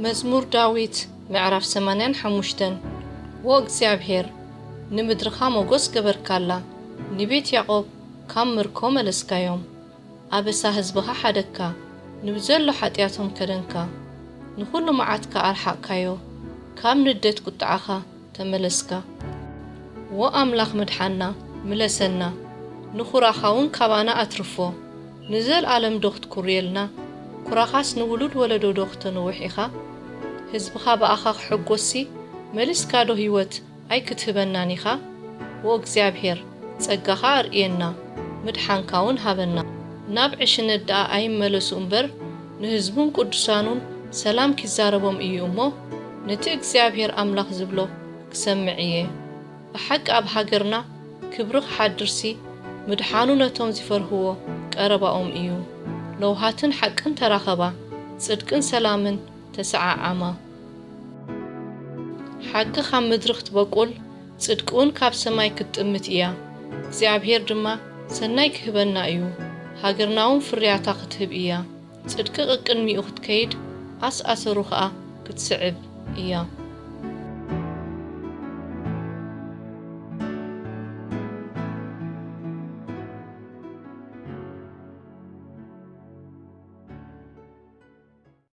መዝሙር ዳዊት ምዕራፍ 85 ወእግዚአብሔር ንምድርኻ ሞገስ ገበርካላ ንቤት ያዕቆብ ካብ ምርኮ መለስካዮም ኣበሳ ህዝብኻ ሓደካ ንብዘሎ ሓጢያቶም ከደንካ ንኹሉ መዓትካ ኣርሓቅካዮ ካብ ንደት ቁጥዓኻ ተመለስካ ወኣምላኽ ምድሓና ምለሰና ንኹራኻውን ካባና ኣትርፎ ንዘል ዓለም ዶኽት ኩርየልና ኩራኻስ ንውሉድ ወለዶ ዶኽት ንውሒኻ ህዝብኻ በኣኻ ሕጎሲ መሊስካዶ ህይወት ኣይክትህበናን ኢኻ ወእግዚአብሔር ጸጋኻ ኣርእየና ምድሓንካውን ሃበና ናብ ዕሽነት ደኣ ኣይመለሱ እምበር ንህዝቡን ቅዱሳኑን ሰላም ኪዛረቦም እዩ እሞ ነቲ እግዚአብሔር ኣምላኽ ዝብሎ ክሰምዕ እየ ብሓቂ ኣብ ሃገርና ክብሪ ክሓድርሲ ምድሓኑ ነቶም ዝፈርህዎ ቀረባኦም እዩ ለውሃትን ሓቅን ተራኸባ ጽድቅን ሰላምን ተሰዓዓማ ሓቂ ካብ ምድሪ ክትበቁል ጽድቅውን ካብ ሰማይ ክትጥምት እያ እግዚአብሔር ድማ ሰናይ ክህበና እዩ ሃገርናውን ፍርያታ ክትህብ እያ ጽድቂ ቅድሚኡ ክትከይድ ኣስኣሰሩ ከዓ ክትስዕብ እያ